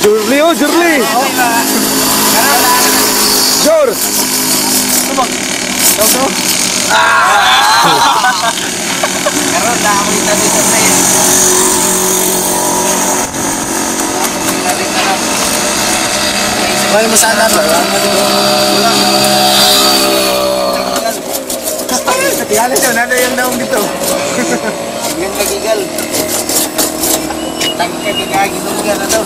Jurli, oh Jurli. Jur. Karon na ako dito sa sa'yo. Kaya mo sana ba? Kaya ito, nada yung naong dito. Yung nagigal. Tangka gigagi nung gana daw.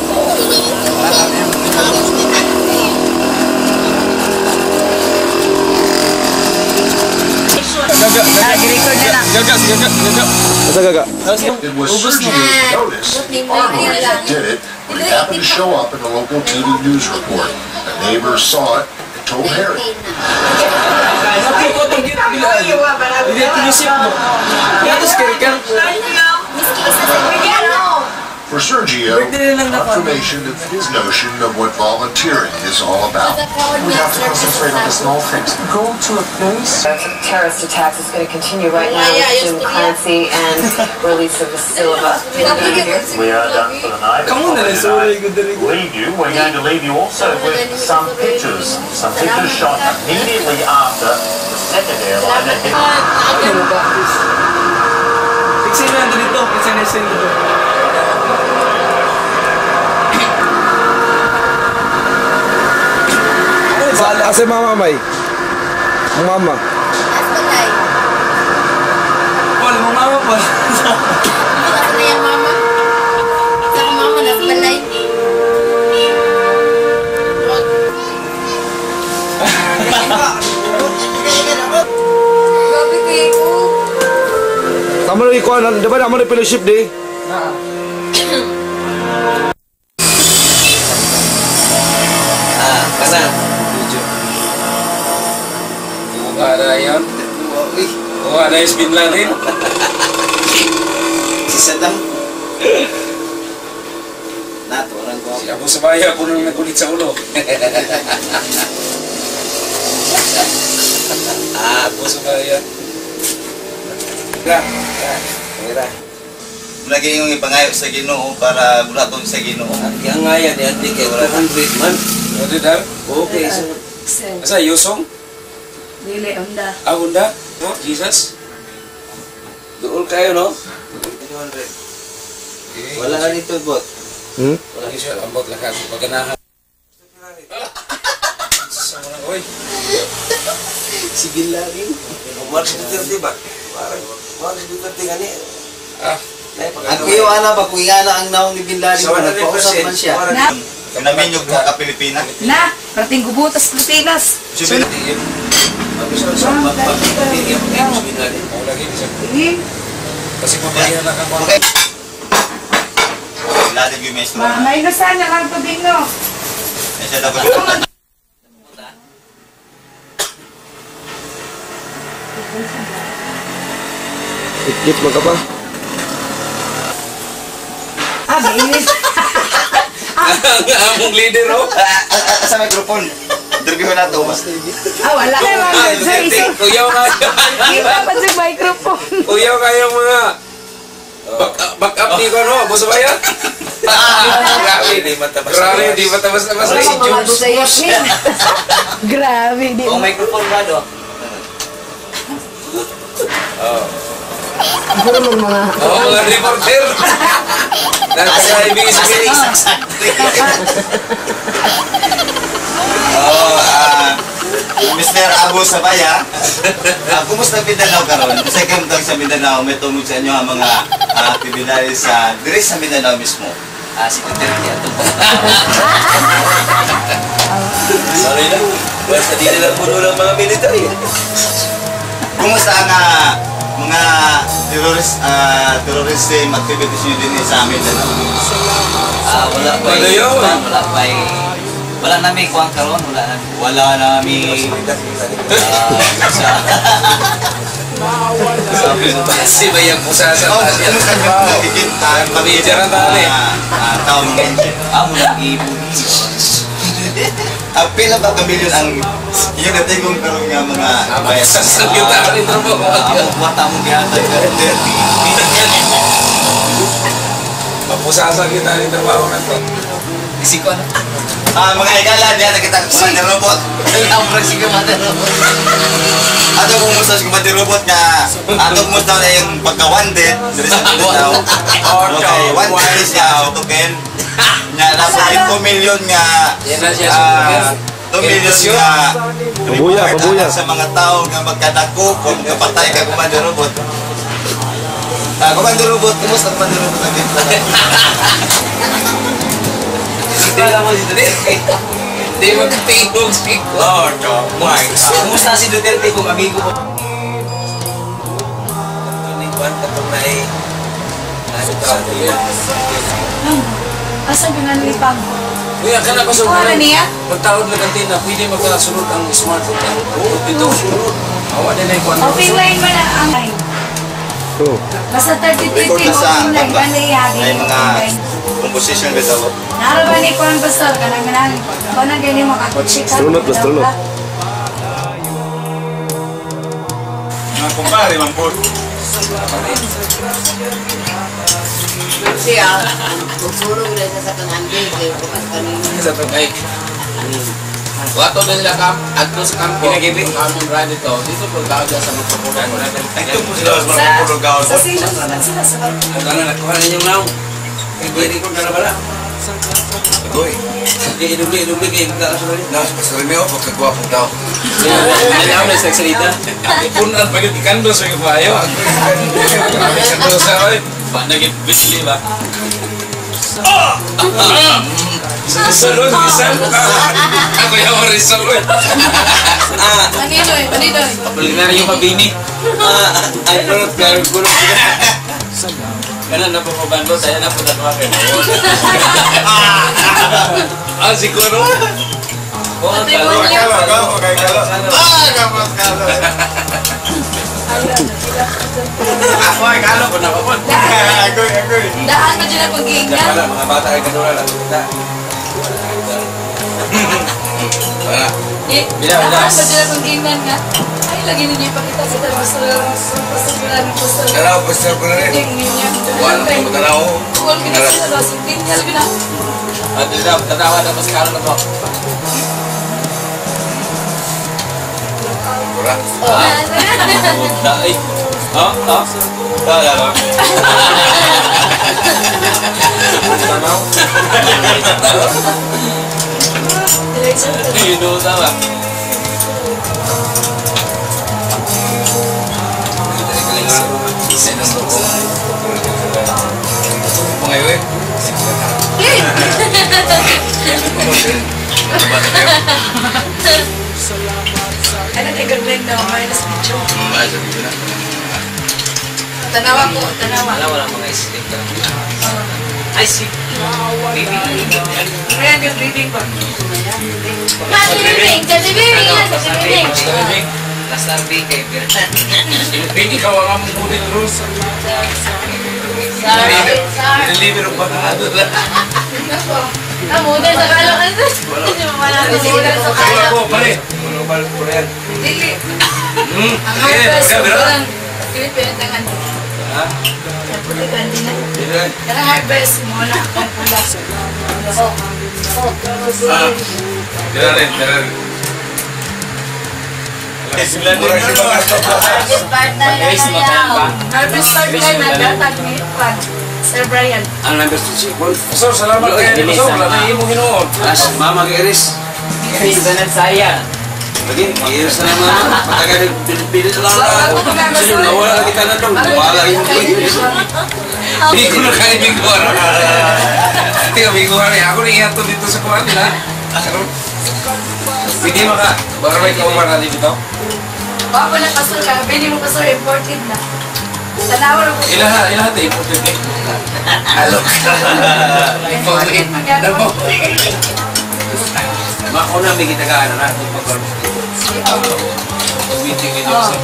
It was Sergio noticed Arnold did it when he happened to show up in a local TV news report. A neighbor saw it and told Harry. For Sergio, confirmation of his notion of what volunteering is all about. We have to concentrate on the small things. Go to a place. Terrorist attacks is going to continue right now with Jim Clancy and release of the Silva. We are done for the night. Leave you. We're going to leave you also with some pictures. Some pictures shot immediately after the second airliner hit. Asa mama may? Ang mama. Wala mo mama pa. Asa na yung mama? Sa mama na balay. Grabe kayo ko. Tama na ikuan, diba naman na fellowship day? Kana. Ada yan. Oh, ada yang Bin Laden. Si Saddam. Nato orang ko. Si Abu Sabaya puno nang nagulit sa ulo. Abu Sabaya. Mira. Lagi yung ipangayo sa Ginoo para bulatong sa Ginoo. Ang ngayan ni Andi kay wala 100 man. Wala daw. Okay, so. Asa Yosong? Dili, Honda. Ah, Honda? Oh, Jesus? Doon kayo, no? 200. Wala ka dito, bot. Wala ka siya, ang bot lang ka. Paganahan. Oy. Sige lagi. Maris Duterte ba? Maris Duterte gani. Ah. Ang kayo, ana ba, kung ingana ang naong ni Bin Laden, nagpausap man siya. Namin yung ka Pilipinas. Na, parating gubutas Pilipinas. Kasi papahiyan na ka mo. Lalim yung maestro. May lusan na lang tubig, no? Siya dapat. Ikit mo ka pa? Binis. Ang among leader, oh. Sa microphone. Interview na to. Wala ka lang. Kuyaw kayo. Iba pa sa microphone. Kuyaw kayo mga back up ni ko, no? Boss Bayan? Grabe, di matabas. Grabe, di matabas-tabas na si Jones. Grabe, di. Ang microphone ba, do? Oh. Puro mga... Mga reporter. Nasa ibig sabihin. Mr. Abu Sabaya, kumusta Mindanao karon? Kasi kayo tawag sa Mindanao, may tungod sa inyo ang mga aktibidades sa diri sa Mindanao mismo. Si Duterte ato. Sorry lang. Basta di na puno ng mga military. Kumusta ang mga terrorism activities nyo din sa Mindanao? Wala pa. Wala pa. Wala namin kuwang karon, wala namin Kasi ba yung pusasa pamilya na tali. taon amo nang ibuhi. Apila ba kamilyon ang yun natin kung karon nga mga bayas Sa kita ka rin trabaho. amo mata mo gihatag ka dirty. Mapusasa kita rin trabaho na to. Isiko na. Mga igala diyan nakita ko sa robot. Ang presigo mata robot. Ato kung musta sa mata robot nga ato mo daw na yung pagka-wanded diri sa daw. Okay, wanded siya tuken. Nya nasa 2 million nga. Yan na siya 2 million nga. Pabuya, pabuya. Sa mga tao nga magkadako kung kapatay ka kumanda robot. Kumanda robot, kumusta kumanda robot ang dito? Kala mo si Duterte. Hindi magtingog si Lord of Mike. Kumusta si Duterte kung amigo ko? Tuninguan ka pag may nasa trabaho yan. Asa nga nilipang? Uy, ang kana pa sa Ano niya? pagtawad na kantina, pwede magkasunod ang smartphone. Oo, dito sunod. Awa din na yung kwan. Open line mo na ang line. Basta 30-30 Record na mo sa open line. Banda ihagi may yung mga open line. composition ba daw? Naraban ni Kwan Pastor, kanang-kanang. Kung na ganyan makakutsi ka. Sunod, sunod. Mga kumpare, man po. Siya, tutulog rin sa kanangin. Sa pagkay. Wato na sila agto sa kampo. Pinag-ibig. Kamon ra dito. Dito pagkaaga sa mga kapunan. Ito po sila sa mga pulugaw. Sa sila sila sa Ang kanan nakuha ninyong naw. Pwede kong karabala. Agoy. Idugli kayo. Pastor Romeo, pagkagwapong tao. Alam na sa salita. Ipunan pa yung ikando sa yung bayo. Kami sa dosa. Ba, nag-ibili ba? Rizal, Rizal. Ako yung Rizal. Manidoy. Apolinario yung mabini. Ay, pero kanan na po mabando, tayo na po tatwa kayo. Siguro? Oo, kalo. Ako ay kalo ko na po. Agoy. Daan mo dyan ang pag-iingat. Mga bata ay kanura lang. Wala. Daan mo dyan ang pag-iingat nga. Ay, lagi ninyo ipakita sa pastor. Taraw, pastor ko na rin. Ding ninyo. Wala ko mataraw. Huwag pinasala. Sinyal ko na. At ito, tatawa na mas kalo na po. Mura. Dai. Dala. You know sama. Pengewe. Ano na gagawin na minus video? Baca dito na. Tanawa ko, tanawa. Wala mga isip ka. I see. Maybe. Kaya yung reading ba? Last RB kay Pierre. Hindi ka wala mong kulit Rus. Deliver pa ka doon. Muda sa kalungan. Wala na muda sa Wala ko, pare. Wala ba ko rin? Dili. Ang harvest ko lang. Pilipin tangan. Ha? Pulikan din na. Dili. Kaya harvest mo na ang pula. Dili rin. Harvest start na nagtatag ni Juan. Sir Brian. Ang number 2 Pastor, salamat kayo. Pastor, wala na imo hinuon. Mama kay Iris. Iris na nagsaya. Lagi, Iris na naman. Matagal pilit lang na. Sino, nawala lagi ka na doon. Wala yung Iris. Hindi ko na kaya biguan. Hindi ka biguan. Ako na ihato dito sa kuhan nila. Pwede mo ka. Baka may kauman natin dito. Bako na pastor ka. Pwede mo pastor imported na. Tanawa na po. Ilaha tayo. Important eh. Alok. Imported. Nagpapawin. Mako na may gitagaan na natin pag-harvest dito. Meeting ito sa...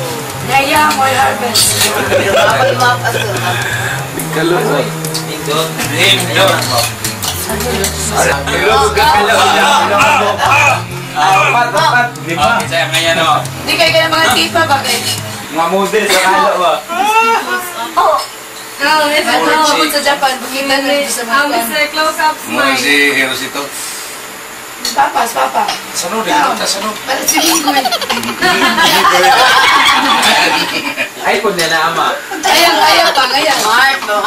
Yaya, more harvest. Kalot mo. Indot. Indot. Apat. Lima. Saya kaya no. Hindi kayo ka ng mga tipa ba kayo? Mga model sa kalo ba? Oo. Ako sa Japan, bukita na sa mga Mr. Close-up Mga smile. si Herosito. Papas. Sano, dito sano. Para si Bingoy. Ay, kung nila ama. Ayang, Mark, no?